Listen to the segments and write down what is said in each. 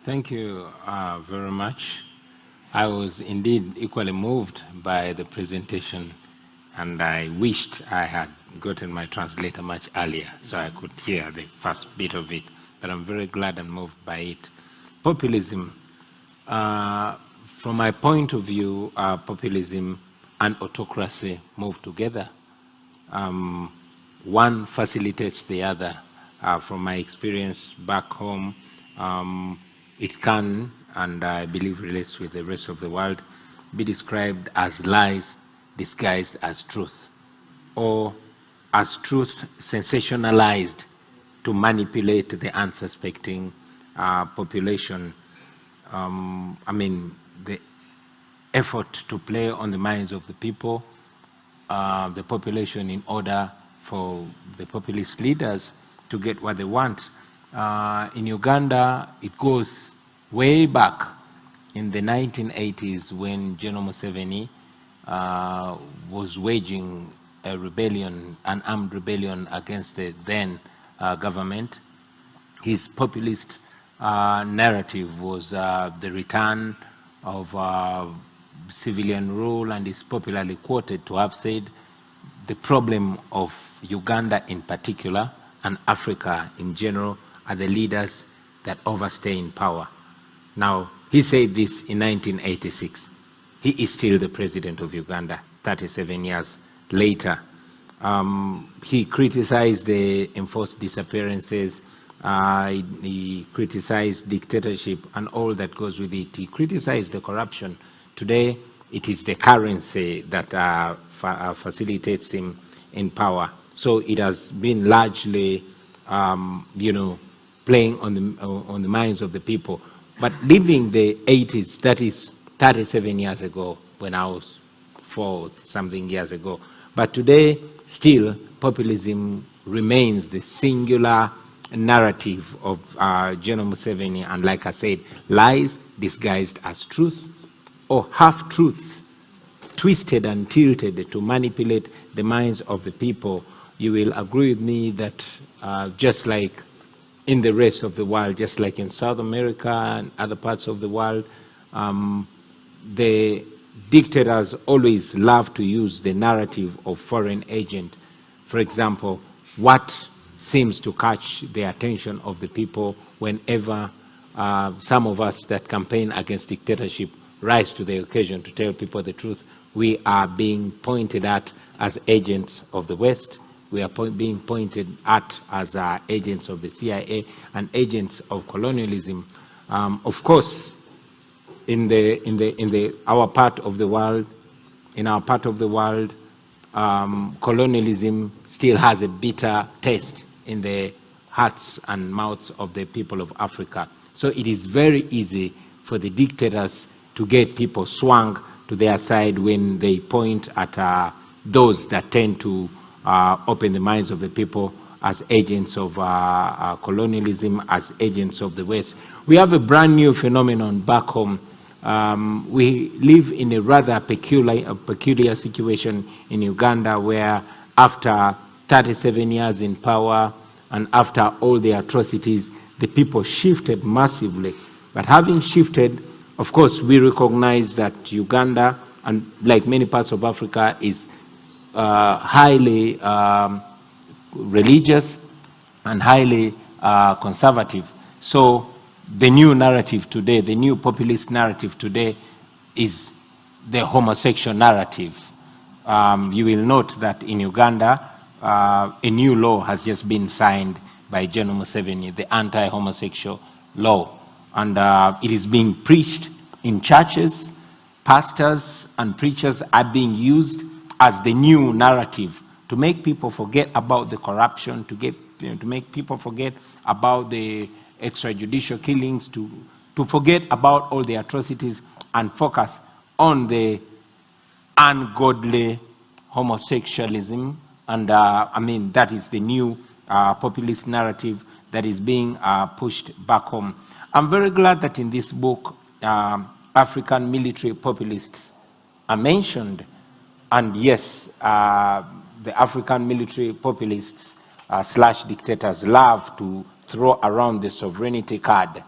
Thank you very much. I was indeed equally moved by the presentation, and I wished I had gotten my translator much earlier so I could hear the first bit of it, but I'm very glad and moved by it. Populism, from my point of view, populism and autocracy move together. One facilitates the other. From my experience back home, it can, and I believe relates with the rest of the world, be described as lies disguised as truth, or as truth sensationalized to manipulate the unsuspecting population. I mean, the effort to play on the minds of the people, the population, in order for the populist leaders to get what they want. In Uganda, it goes way back in the 1980s when General Museveni was waging a rebellion, an armed rebellion against the then government. His populist narrative was the return of civilian rule, and is popularly quoted to have said, the problem of Uganda in particular and Africa in general are the leaders that overstay in power. Now, he said this in 1986. He is still the president of Uganda 37 years later. He criticized the enforced disappearances, he criticized dictatorship and all that goes with it. He criticized the corruption. Today, it is the currency that facilitates him in power. So it has been largely, playing on the minds of the people. But leaving the 80s, that is 37 years ago, when I was 4-something years ago. But today, still, populism remains the singular narrative of General Museveni, and like I said, lies disguised as truth, or half-truths, twisted and tilted to manipulate the minds of the people. You will agree with me that just like in the rest of the world, just like in South America and other parts of the world, the dictators always love to use the narrative of foreign agent. For example, what seems to catch the attention of the people whenever some of us that campaign against dictatorship rise to the occasion to tell people the truth, we are being pointed at as agents of the West. We are being pointed at as agents of the CIA and agents of colonialism. Of course, in our part of the world, colonialism still has a bitter taste in the hearts and mouths of the people of Africa. So it is very easy for the dictators to get people swung to their side when they point at those that tend to open the minds of the people as agents of colonialism, as agents of the West. We have a brand new phenomenon back home. We live in a rather peculiar situation in Uganda, where after 37 years in power and after all the atrocities, the people shifted massively. But having shifted, of course, we recognize that Uganda, and like many parts of Africa, is highly religious and highly conservative. So the new narrative today, the new populist narrative today, is the homosexual narrative. You will note that in Uganda, a new law has just been signed by General Museveni, the anti-homosexual law. And it is being preached in churches. Pastors and preachers are being used as the new narrative to make people forget about the corruption, to make people forget about the extrajudicial killings, to forget about all the atrocities and focus on the ungodly homosexualism. And I mean, that is the new populist narrative that is being pushed back home. I'm very glad that in this book, African military populists are mentioned. And yes, the African military populists / dictators love to throw around the sovereignty card.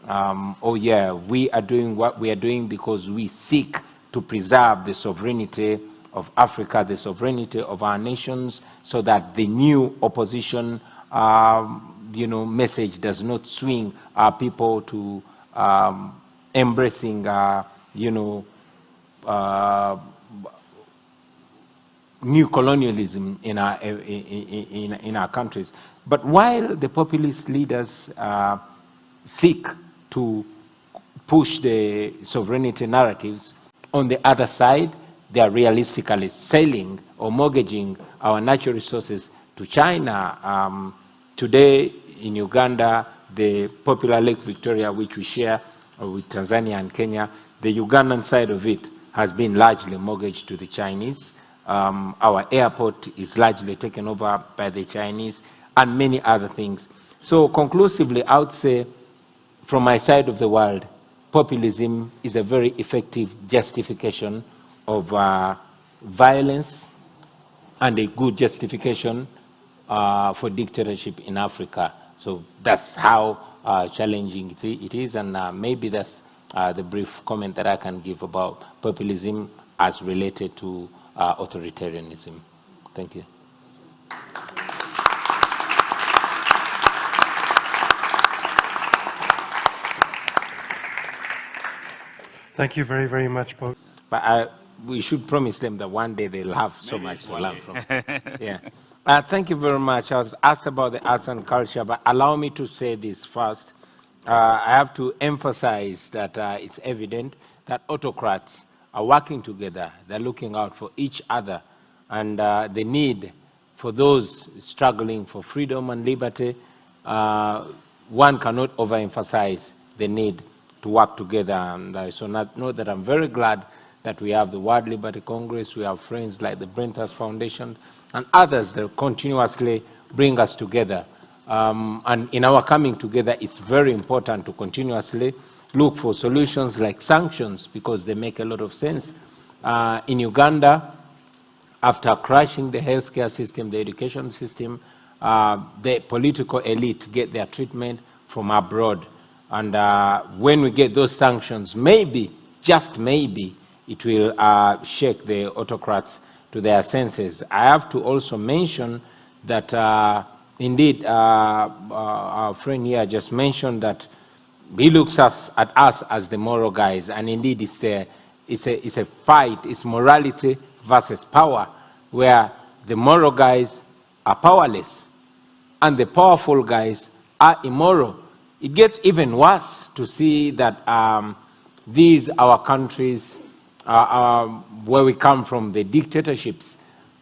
oh yeah, we are doing what we are doing because we seek to preserve the sovereignty of Africa, the sovereignty of our nations, so that the new opposition, message does not swing our people to embracing, new colonialism in our countries. But while the populist leaders seek to push the sovereignty narratives, on the other side, they are realistically selling or mortgaging our natural resources to China. Today in Uganda, the popular Lake Victoria, which we share with Tanzania and Kenya, the Ugandan side of it has been largely mortgaged to the Chinese. Our airport is largely taken over by the Chinese, and many other things. So conclusively, I would say, from my side of the world, populism is a very effective justification of violence and a good justification for dictatorship in Africa. So that's how challenging it is, and maybe that's the brief comment that I can give about populism as related to authoritarianism. Thank you. Thank you very, very much, both. But we should promise them that one day they'll have so much to learn from. Yeah. Thank you very much. I was asked about the arts and culture, but allow me to say this first. I have to emphasize that it's evident that autocrats are working together. They're looking out for each other, and the need for those struggling for freedom and liberty, one cannot overemphasize the need to work together. And so know that I'm very glad that we have the World Liberty Congress, we have friends like the Brentas Foundation, and others that continuously bring us together. And in our coming together, it's very important to continuously look for solutions like sanctions, because they make a lot of sense. In Uganda, after crashing the healthcare system, the education system, the political elite get their treatment from abroad. And when we get those sanctions, maybe, just maybe, it will shake the autocrats to their senses. I have to also mention that indeed our friend here just mentioned that he looks at us as the moral guys, and indeed it's a fight, it's morality versus power, where the moral guys are powerless and the powerful guys are immoral. It gets even worse to see that these, our countries, where we come from, the dictatorships,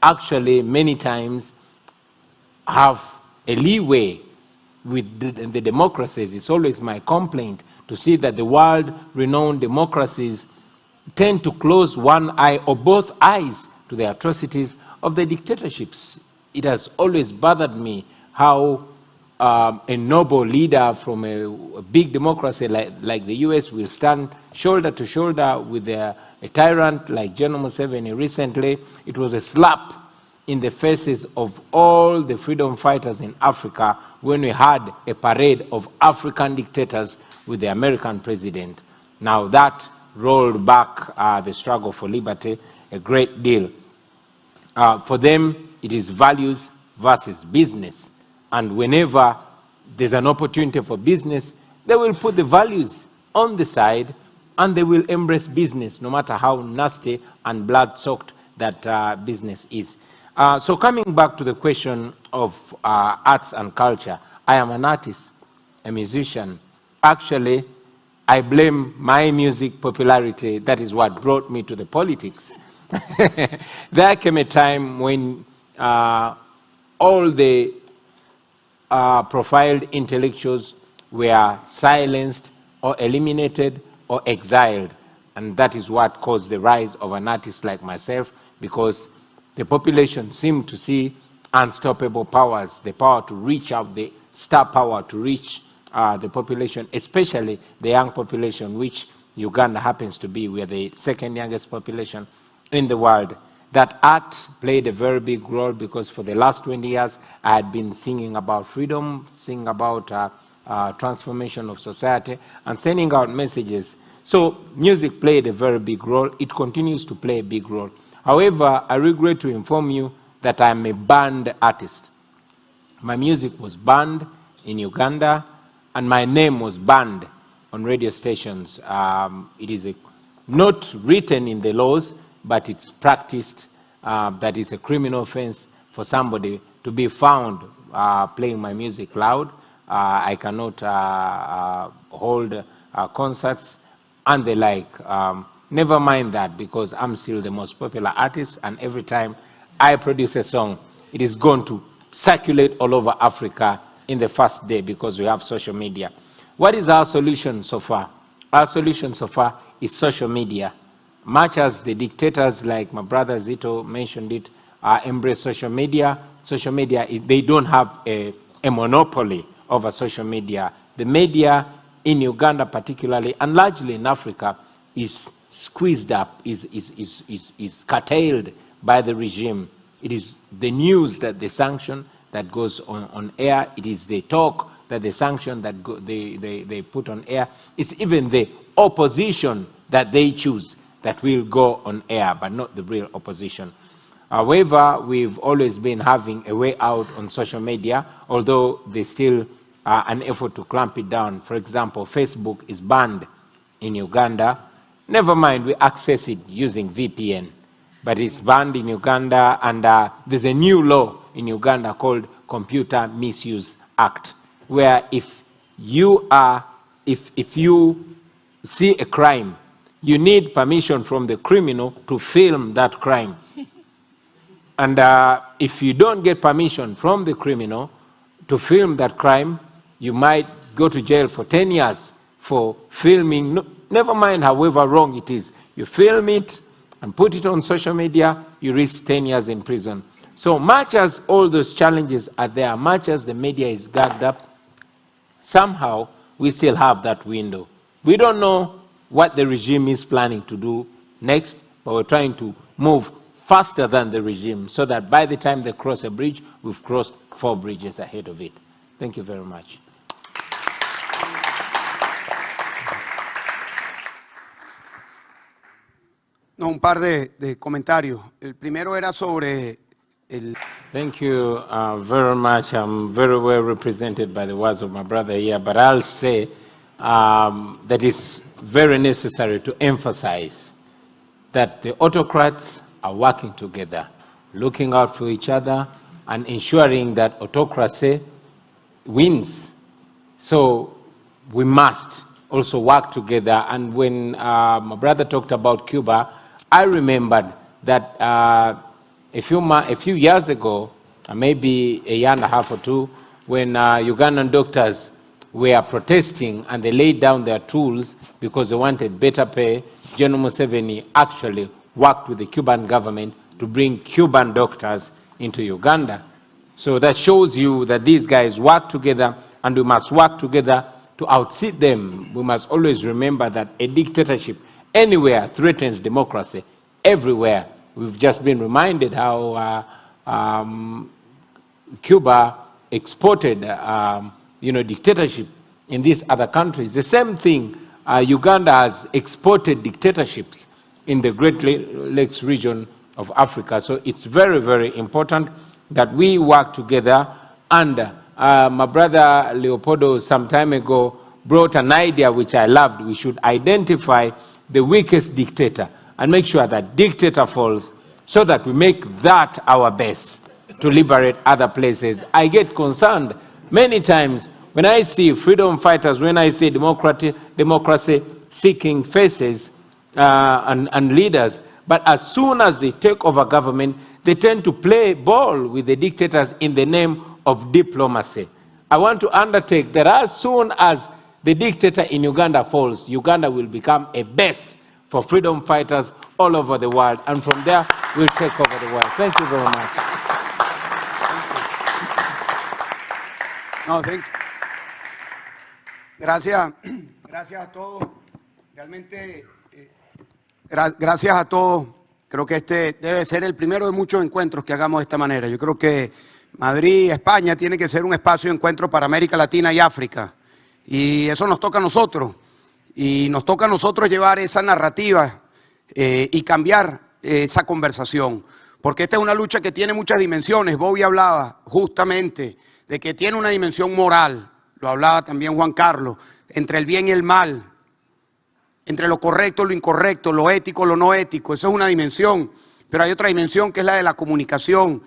actually many times have a leeway with the democracies. It's always my complaint to see that the world-renowned democracies tend to close one eye or both eyes to the atrocities of the dictatorships. It has always bothered me how a noble leader from a big democracy like the US will stand shoulder to shoulder with a tyrant like General Museveni. Recently, it was a slap in the faces of all the freedom fighters in Africa when we had a parade of African dictators with the American president. Now that rolled back the struggle for liberty a great deal. For them, it is values versus business. And whenever there's an opportunity for business, they will put the values on the side and they will embrace business, no matter how nasty and blood-soaked that business is. So coming back to the question of arts and culture, I am an artist, a musician. Actually, I blame my music popularity. That is what brought me to the politics. There came a time when all the profiled intellectuals were silenced or eliminated or exiled. And that is what caused the rise of an artist like myself, because the population seemed to see unstoppable powers, the power to reach out, the star power to reach the population, especially the young population, which Uganda happens to be. We are the second youngest population in the world. That art played a very big role, because for the last 20 years, I had been singing about freedom, singing about transformation of society and sending out messages. So music played a very big role. It continues to play a big role. However, I regret to inform you that I'm a banned artist. My music was banned in Uganda, and my name was banned on radio stations. It is not written in the laws, but it's practiced. That is a criminal offense for somebody to be found playing my music loud. I cannot hold concerts and the like. Never mind that, because I'm still the most popular artist, and every time I produce a song, it is going to circulate all over Africa in the first day because we have social media. What is our solution so far? Our solution so far is social media. Much as the dictators like my brother Zitto mentioned it, embrace social media, they don't have a monopoly over social media. The media in Uganda particularly, and largely in Africa, is squeezed up, is curtailed by the regime. It is the news that they sanction that goes on air. It is the talk that they sanction that they put on air. It's even the opposition that they choose that will go on air, but not the real opposition. However, we've always been having a way out on social media, although there's still an effort to clamp it down. For example, Facebook is banned in Uganda. Never mind, we access it using VPN, but it's banned in Uganda, and there's a new law in Uganda called Computer Misuse Act, where if you see a crime, you need permission from the criminal to film that crime. And if you don't get permission from the criminal to film that crime, you might go to jail for 10 years for filming. Never mind however wrong it is. You film it and put it on social media, you risk 10 years in prison. So much as all those challenges are there, much as the media is gagged up, somehow we still have that window. We don't know what the regime is planning to do next, but we're trying to move faster than the regime so that by the time they cross a bridge, we've crossed 4 bridges ahead of it. Thank you very much. No, un par de comentarios. El primero era sobre el... Thank you very much. I'm very well represented by the words of my brother here, but I'll say that it's very necessary to emphasize that the autocrats are working together, looking out for each other and ensuring that autocracy wins. So we must also work together. And when my brother talked about Cuba, I remembered that a few years ago, maybe a year and a half or two, when Ugandan doctors were protesting and they laid down their tools because they wanted better pay, General Museveni actually worked with the Cuban government to bring Cuban doctors into Uganda. So that shows you that these guys work together, and we must work together to outsit them. We must always remember that a dictatorship anywhere threatens democracy, everywhere. We've just been reminded how Cuba exported dictatorship in these other countries. The same thing, Uganda has exported dictatorships in the Great Lakes region of Africa. So it's very, very important that we work together. And my brother Leopoldo some time ago brought an idea which I loved. We should identify the weakest dictator and make sure that dictator falls, so that we make that our base to liberate other places. I get concerned many times when I see freedom fighters, when I see democracy-seeking faces and leaders, but as soon as they take over government, they tend to play ball with the dictators in the name of diplomacy. I want to undertake that as soon as the dictator in Uganda falls, Uganda will become a base for freedom fighters all over the world, and from there we'll take over the world. Thank you very much. No, thank you. Gracias a todos. Realmente, gracias a todos. Creo que este debe ser el primero de muchos encuentros que hagamos de esta manera. Yo creo que Madrid, España, tiene que ser un espacio de encuentro para América Latina y África. Y eso nos toca a nosotros. Y nos toca a nosotros llevar esa narrativa y cambiar esa conversación. Porque esta es una lucha que tiene muchas dimensiones. Bobi hablaba justamente de que tiene una dimensión moral. Lo hablaba también Juan Carlos. Entre el bien y el mal. Entre lo correcto y lo incorrecto. Lo ético y lo no ético. Eso es una dimensión. Pero hay otra dimensión que es la de la comunicación.